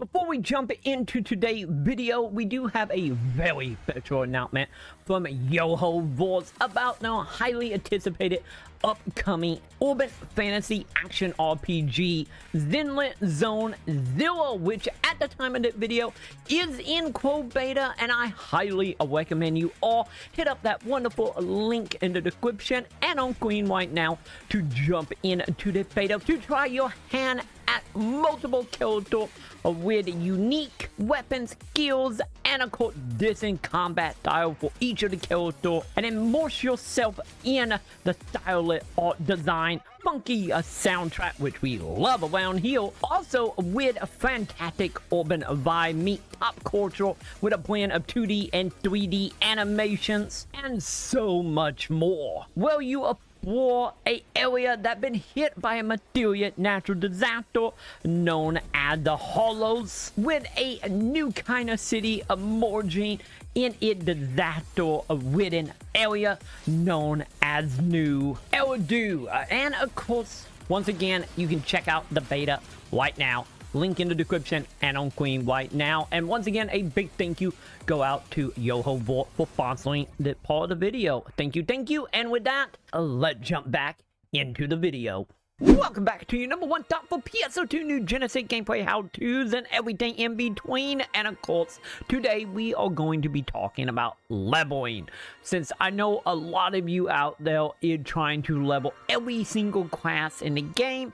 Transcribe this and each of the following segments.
Before we jump into today's video, we do have a very special announcement from HoYoverse about the highly anticipated upcoming Urban Fantasy Action RPG Zenless Zone Zero, which at the time of the video is in quote beta, and I highly recommend you all hit up that wonderful link in the description and on screen right now to jump into the beta to try your hand at multiple characters with unique weapons, skills, and of course different combat style for each of the characters, and immerse yourself in the stylish art design, funky soundtrack which we love around here, also with a fantastic urban vibe meet pop culture with a blend of 2D and 3D animations and so much more. Well, you are for a area that been hit by a mysterious natural disaster known as the Hollows, with a new kind of city emerging in a disaster ridden area known as New Eridu. And of course, once again, you can check out the beta right now. Link in the description and on screen right now. And once again, a big thank you go out to HoYoverse for sponsoring this part of the video. Thank you. And with that, let's jump back into the video. Welcome back to your number one top for PSO2 New Genesis gameplay how-tos and everything in between. And of course, today we are going to be talking about leveling. Since I know a lot of you out there is trying to level every single class in the game,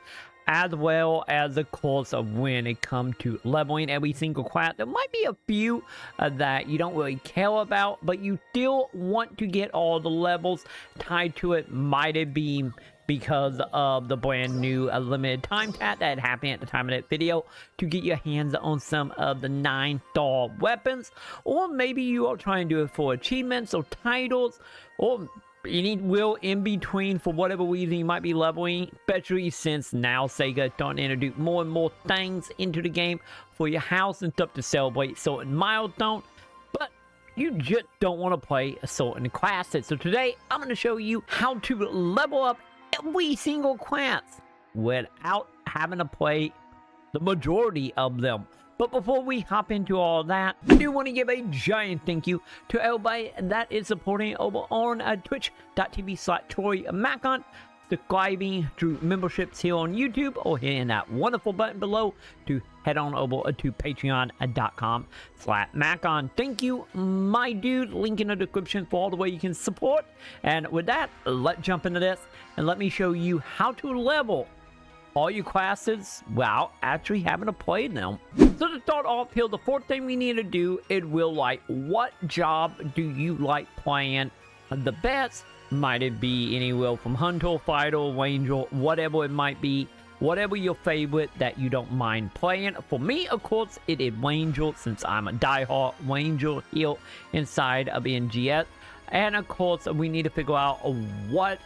as well as of course when it comes to leveling every single class, there might be a few that you don't really care about, but you still want to get all the levels tied to it. Might it be because of the brand new limited time tag that happened at the time of that video to get your hands on some of the 9-star weapons, or maybe you are trying to do it for achievements or titles, or you need will in between for whatever reason you might be leveling, especially since now Sega starting to introduce more and more things into the game for your house and stuff to celebrate certain milestones, but you just don't want to play a certain classes. So today I'm going to show you how to level up every single class without having to play the majority of them. But before we hop into all that, I do want to give a giant thank you to everybody that is supporting over on twitch.tv/TroyMaconn, subscribing through memberships here on YouTube, or hitting that wonderful button below to head on over to patreon.com/Maconn. Thank you, my dude. Link in the description for all the way you can support. And with that, let's jump into this and let me show you how to level all your classes without actually having to play them. So to start off here, the first thing we need to do is what job do you like playing the best? Might it be anywhere from hunter, fighter, ranger, whatever it might be, whatever your favorite that you don't mind playing. For me, of course, it is ranger, since I'm a diehard ranger here inside of NGS. And of course, we need to figure out what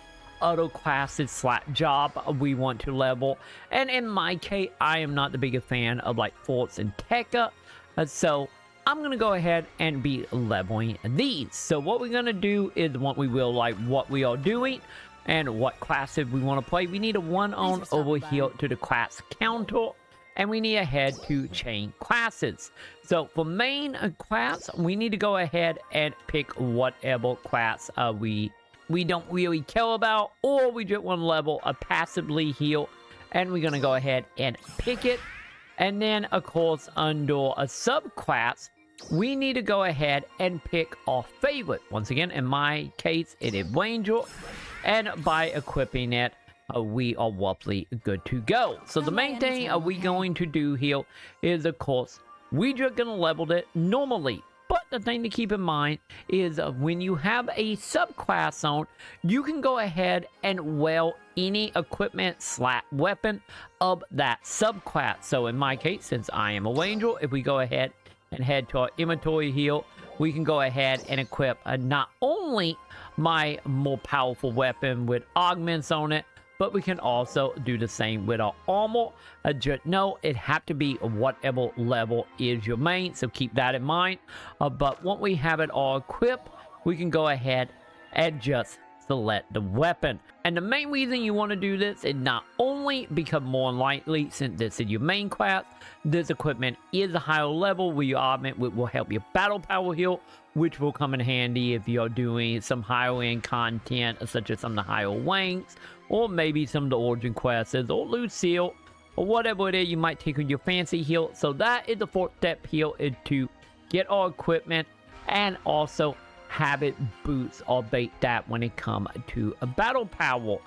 other classes / job we want to level, and in my case I am not the biggest fan of like forts and Tekka, so I'm gonna go ahead and be leveling these. So what we're gonna do is what we are doing and what classes we want to play. We need to run on over here to the class counter, and we need to head to chain classes. So for main class, we need to go ahead and pick whatever class we don't really care about, or we just want to level a passively heal, and we're going to go ahead and pick it. And then of course under a subclass, we need to go ahead and pick our favorite. Once again, in my case it is ranger, and by equipping it we are roughly good to go. So the main thing we going to do here is, of course, we just gonna level it normally. But the thing to keep in mind is when you have a subclass on, you can go ahead and wear any equipment / weapon of that subclass. So in my case, since I am a ranger, if we go ahead and head to our inventory here, we can go ahead and equip not only my more powerful weapon with augments on it, but we can also do the same with our armor. Just know it have to be whatever level is your main, so keep that in mind. But once we have it all equipped, we can go ahead and just select the weapon. And the main reason you want to do this is not only become more likely, since this is your main class, this equipment is a higher level where your augment will help your battle power heal, which will come in handy if you're doing some higher end content such as some of the higher ranks, or maybe some of the origin quests or Lucille, or whatever it is you might take with your fancy heal. So that is the fourth step here, is to get our equipment and also have it boost or bait that when it comes to a battle power.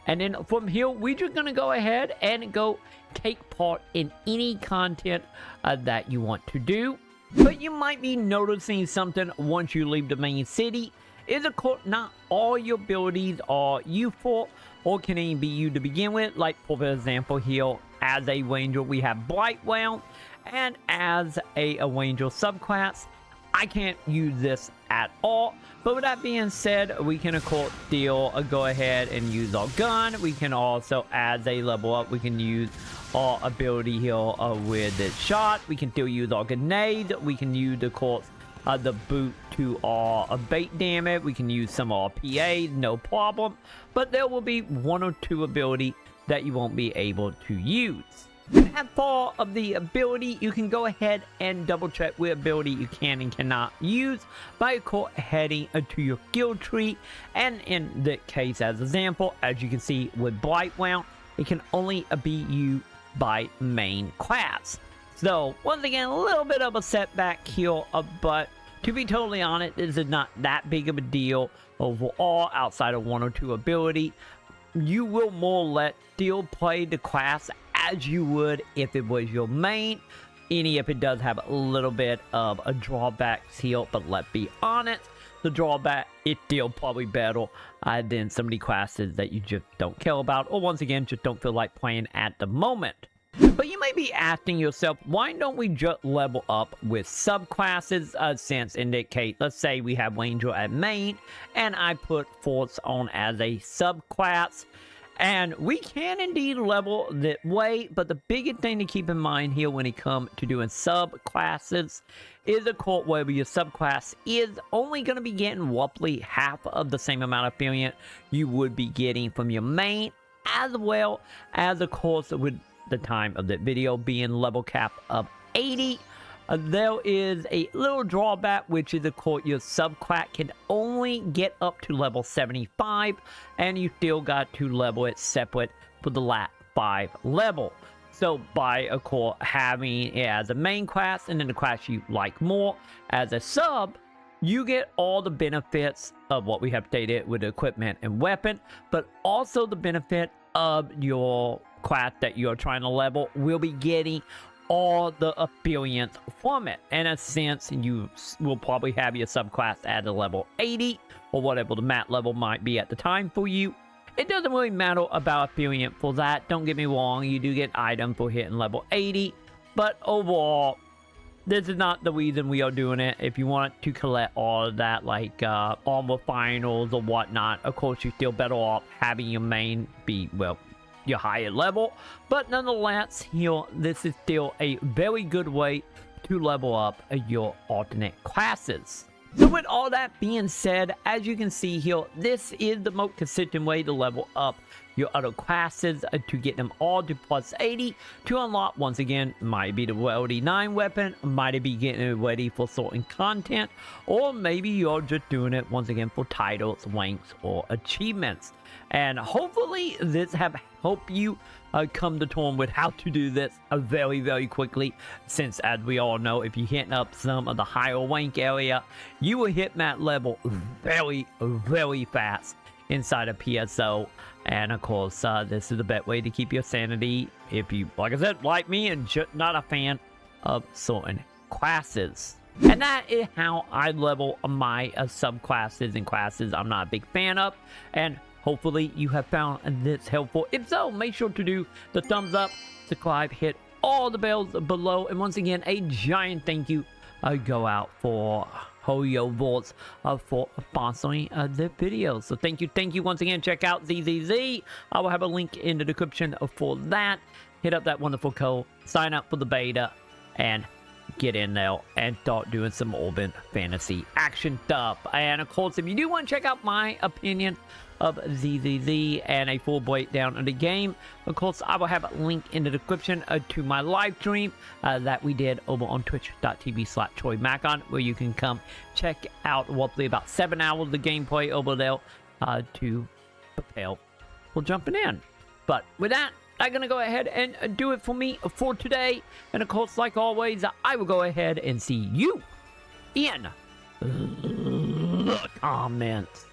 And then from here, we're just gonna go ahead and go take part in any content that you want to do. But you might be noticing something once you leave the main city, is of course not all your abilities are useful or can even be used to begin with. Like for example here, as a ranger we have Blight Round, and as a ranger subclass I can't use this at all. But with that being said, we can of course still go ahead and use our gun. We can also, as a level up, we can use our ability here with the shot. We can still use our grenade. We can use, of course, the boot to our bait damage. We can use some of our PAs, no problem. But there will be one or two ability that you won't be able to use. And for of the ability, you can go ahead and double check what ability you can and cannot use by heading to your skill tree. And in the case as example, as you can see with Blight Round, it can only be used by main class. So once again, a little bit of a setback here, but to be totally honest, this is not that big of a deal overall outside of one or two ability. You will more or less still play the class as you would if it was your main. Any if it does have a little bit of a drawback here, but let's be honest, the drawback is still probably better than some of the classes that you just don't care about, or once again just don't feel like playing at the moment. But you may be asking yourself, why don't we just level up with subclasses? Since in that case, let's say we have Ranger at main and I put Force on as a subclass, and we can indeed level that way. But the biggest thing to keep in mind here when it comes to doing subclasses is of course whether your subclass is only going to be getting roughly half of the same amount of experience you would be getting from your main, as well as of course with the time of the video being level cap of 80. There is a little drawback, which is of course your subclass can only get up to level 75, and you still got to level it separate for the last 5 level. So by of course having it as a main class and then the class you like more as a sub, you get all the benefits of what we have stated with the equipment and weapon, but also the benefit of your class that you're trying to level will be getting all the experience from it. In a sense, you will probably have your subclass at a level 80 or whatever the mat level might be at the time for you. It doesn't really matter about experience for that. Don't get me wrong, you do get items for hitting level 80, but overall this is not the reason we are doing it. If you want to collect all of that, like armor finals or whatnot, of course you're still better off having your main be, well, your higher level. But nonetheless, here, this is still a very good way to level up your alternate classes. So with all that being said, as you can see here, this is the most consistent way to level up your other classes to get them all to plus 80 to unlock. Once again, might be the Weldy 9 weapon, might be getting it ready for certain content, or maybe you're just doing it once again for titles, ranks, or achievements. And hopefully this have helped you come to terms with how to do this very, very quickly, since as we all know, if you hit up some of the higher rank area, you will hit that level very, very fast inside of PSO. And of course, this is the best way to keep your sanity if you, like I said, like me, and just not a fan of certain classes. And that is how I level my subclasses and classes I'm not a big fan of. And hopefully you have found this helpful. If so, make sure to do the thumbs up, subscribe, hit all the bells below. And once again, a giant thank you go out for HoYoverse for sponsoring the video. So thank you once again. Check out ZZZ. I will have a link in the description for that. Hit up that wonderful code, sign up for the beta, and get in there and start doing some urban fantasy action stuff. And of course, if you do want to check out my opinion of ZZZ and a full breakdown of the game, of course, I will have a link in the description to my live stream that we did over on twitch.tv/TroyMacon, where you can come check out roughly about 7 hours of gameplay over there to prepare for jumping in. But with that, I'm going to go ahead and do it for me for today. And of course, like always, I will go ahead and see you in the comments.